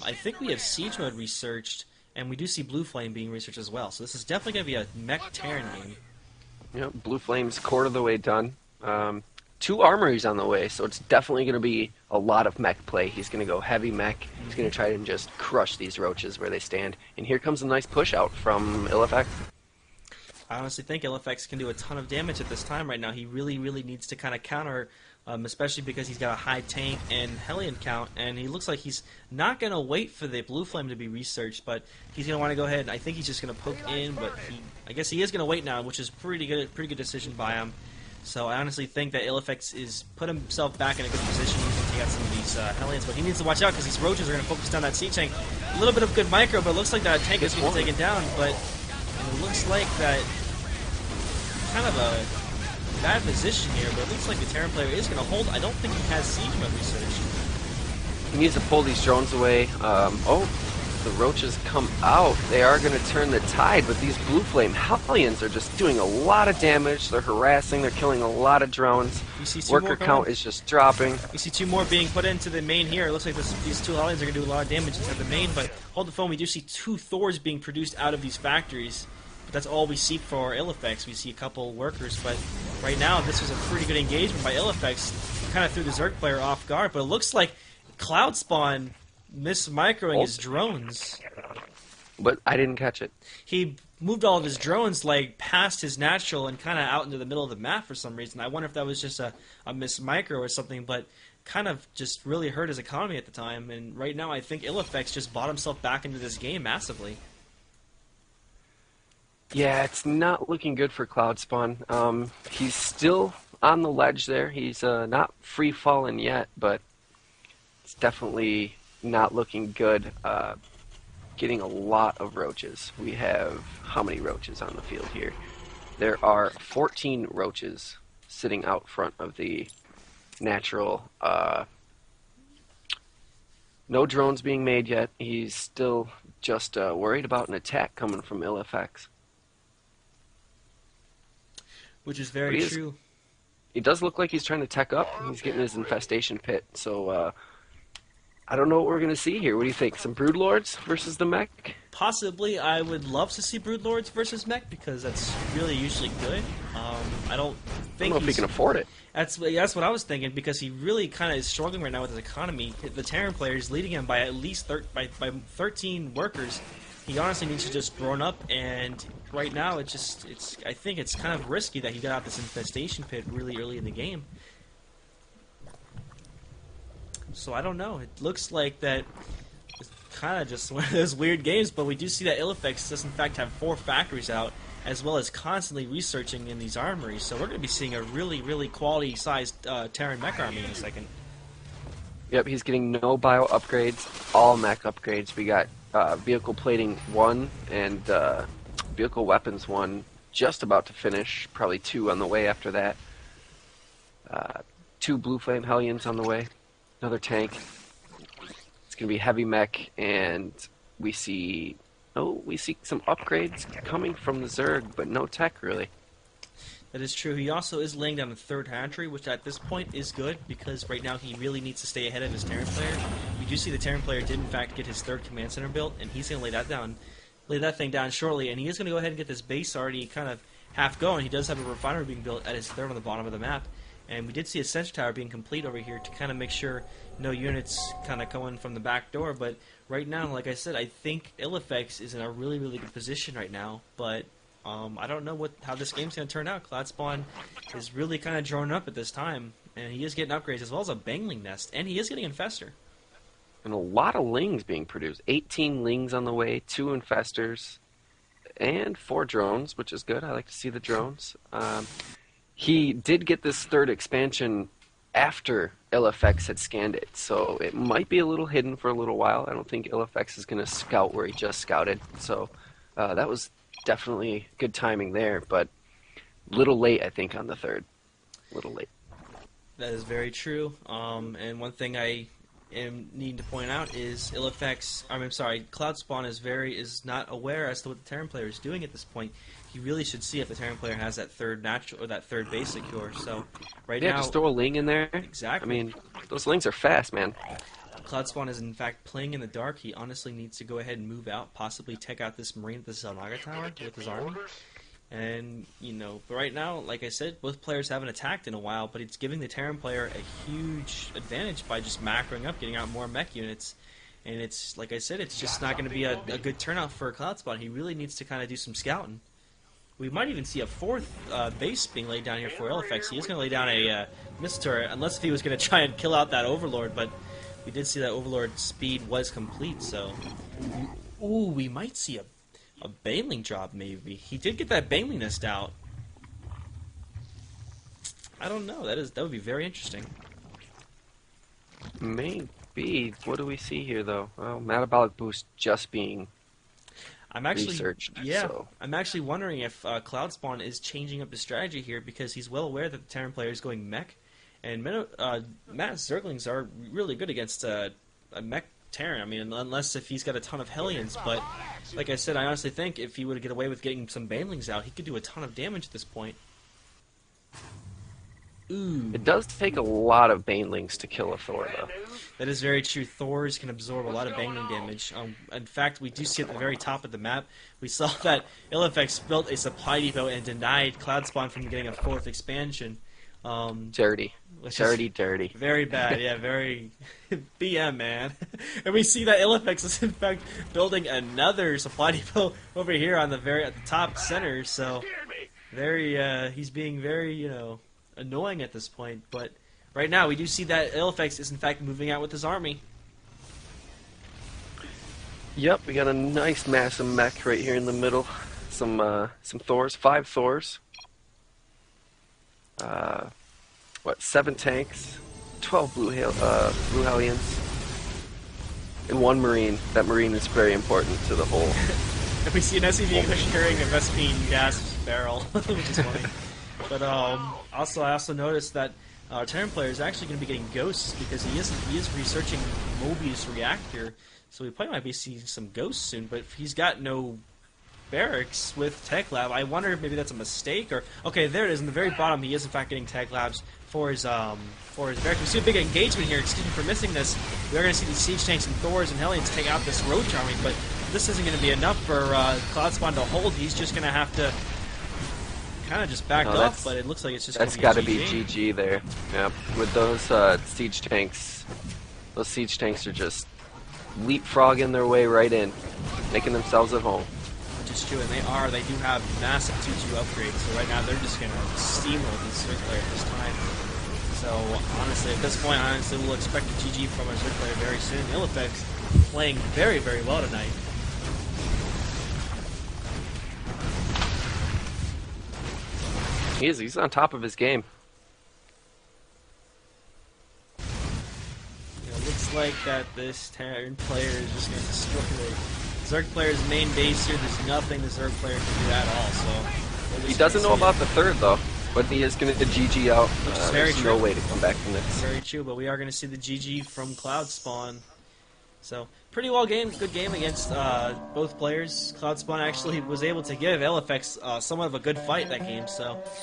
I think we have Siege Mode researched, and we do see Blue Flame being researched as well. So this is definitely going to be a mech Terran game. Yep, Blue Flame's quarter of the way done. Two armories on the way, so it's definitely going to be a lot of mech play. He's going to go heavy mech. He's going to try and just crush these roaches where they stand. And here comes a nice push out from ilFX. I honestly think ilFX can do a ton of damage at this time right now. He really, really needs to kind of counter, especially because he's got a high tank and Hellion count, and he looks like he's not going to wait for the Blue Flame to be researched, but he's going to want to go ahead, and I think he's just going to poke in, but I guess he is going to wait now, which is pretty good decision by him. So I honestly think that ilFX is put himself back in a good position. He's going to take out some of these Hellions, but he needs to watch out because these roaches are going to focus down that siege tank. A little bit of good micro, but it looks like that tank is being taken down, but it looks like that kind of a bad position here, but it looks like the Terran player is going to hold. I don't think he has siege mode research. He needs to pull these drones away. The roaches come out. They are going to turn the tide, but these Blue Flame Hellions are just doing a lot of damage. They're harassing. They're killing a lot of drones. Worker count is just dropping. You see two more being put into the main here. It looks like these two Hellions are going to do a lot of damage inside the main, but hold the phone. We do see two Thors being produced out of these factories. But that's all we see for ilFX. We see a couple workers, but right now this was a pretty good engagement by ilFX. Kind of threw the Zerg player off guard, but it looks like CloudSpaWN mis-microing his drones. But I didn't catch it. He moved all of his drones like past his natural and kind of out into the middle of the map for some reason. I wonder if that was just a mis-micro or something, but kind of just really hurt his economy at the time. And right now I think ilFX just bought himself back into this game massively. Yeah, it's not looking good for CloudSpaWN. He's still on the ledge there. He's not free-falling yet, but it's definitely not looking good. Getting a lot of roaches. We have how many roaches on the field here? There are 14 roaches sitting out front of the natural. No drones being made yet. He's still just worried about an attack coming from ilFX. Which is very true. He does look like he's trying to tech up. He's getting his infestation pit. So I don't know what we're going to see here. What do you think? Some Broodlords versus the mech? Possibly. I would love to see Broodlords versus mech because that's really usually good. I don't think I don't know if he can afford it. That's what I was thinking because he really kind of is struggling right now with his economy. The Terran player is leading him by at least 13 workers. He honestly needs to just grown up, and right now I think it's kind of risky that he got out this infestation pit really early in the game. So I don't know. It looks like that it's kind of just one of those weird games, but we do see that ilFX does in fact have 4 factories out, as well as constantly researching in these armories. So we're going to be seeing a really, really quality-sized Terran mech army in a second. Yep, he's getting no bio upgrades, all mech upgrades. We got vehicle plating 1 and vehicle weapons 1 just about to finish, probably 2 on the way after that. 2 Blue Flame Hellions on the way, another tank. It's going to be heavy mech, and we see some upgrades coming from the Zerg, but no tech really. That is true. He also is laying down a 3rd hatchery, which at this point is good because right now he really needs to stay ahead of his Terran player. We do see the Terran player did in fact get his 3rd command center built, and he's going to lay that thing down shortly, and he is going to go ahead and get this base already kind of half going. He does have a refinery being built at his 3rd on the bottom of the map, and we did see a sentry tower being complete over here to kind of make sure no units kind of go in from the back door. But right now, like I said, I think ilFX is in a really, really good position right now, but I don't know how this game's going to turn out. CloudSpaWN is really kind of drawn up at this time, and he is getting upgrades as well as a Bangling Nest, and he is getting Infestor. And a lot of Lings being produced. 18 Lings on the way, 2 Infestors, and 4 drones, which is good. I like to see the drones. He did get this 3rd expansion after ilFX had scanned it, so it might be a little hidden for a little while. I don't think ilFX is going to scout where he just scouted, so that was definitely good timing there, but little late, I think, on the 3rd. Little late. That is very true. And one thing I need to point out is CloudSpaWN is not aware as to what the Terran player is doing at this point. He really should see if the Terran player has that 3rd natural or that 3rd base secure. So now, just throw a Ling in there. Exactly. I mean, those Lings are fast, man. CloudSpawn is in fact playing in the dark, he honestly needs to go ahead and move out, possibly take out this Marine at the Zelnaga Tower with his army. And, but right now, like I said, both players haven't attacked in a while, but it's giving the Terran player a huge advantage by just macroing up, getting out more mech units. And it's, like I said, it's just not going to be a good turnout for CloudSpawn. He really needs to kind of do some scouting. We might even see a fourth base being laid down here for ilFX. He is going to lay down a missile turret, unless if he was going to try and kill out that Overlord, but we did see that Overlord speed was complete, so... Ooh, we might see a Baneling drop, maybe. He did get that Baneling nest out. I don't know. That would be very interesting. Maybe. What do we see here, though? Well, metabolic boost just being researched. Yeah, so. I'm actually wondering if CloudSpawn is changing up the strategy here, because he's well aware that the Terran player is going mech, and Matt's Zerglings are really good against a mech Terran. I mean, unless if he's got a ton of Hellions, but like I said, I honestly think if he would get away with getting some Banelings out, he could do a ton of damage at this point. Ooh. It does take a lot of Banelings to kill a Thor, though. That is very true. Thors can absorb a lot of Baneling damage. In fact, we do see at the very top of the map, we saw that ilFX built a supply depot and denied CloudSpawn from getting a fourth expansion. Dirty. Dirty. Very bad, yeah, very BM, man. And we see that ilFX is in fact building another supply depot over here on at the top center, so he's being very, annoying at this point. But right now we do see that ilFX is in fact moving out with his army. Yep, we got a nice massive mech right here in the middle. Some Thors, 5 Thors. 7 tanks, 12 blue Hellions, and 1 Marine. That Marine is very important to the whole. And we see an SCV carrying a Vespine gas barrel, which is funny. But I also noticed that our Terran player is actually going to be getting ghosts, because he is researching Mobius reactor, so we probably might be seeing some ghosts soon. But if he's got no barracks with Tech Lab, I wonder if maybe that's a mistake, or okay, there it is in the very bottom. He is in fact getting Tech Labs for his barracks. We see a big engagement here. Excuse me for missing this. We are going to see these siege tanks and Thors and Hellions take out this Roach army, but this isn't going to be enough for CloudSpawn to hold. He's just going to have to kind of just back off, but it looks like it's just that's got to be GG there. Yeah, with those siege tanks are just leapfrogging their way right in, making themselves at home. Which is true, and they do have massive 2-2 upgrades, so right now they're just going to steamroll this Zerg player this time. So honestly, at this point, we'll expect a GG from our Zerg player very soon. ilFX playing very, very well tonight. He's on top of his game. Looks like that this Terran player is just going to destroy the Zerg player's main base here. There's nothing the Zerg player can do at all. So he doesn't know about the third though, but he is going to GG out. There's no way to come back from this. Very true, but we are going to see the GG from CloudSpawn. So pretty good game against both players. CloudSpawn actually was able to give ilFX somewhat of a good fight that game. So.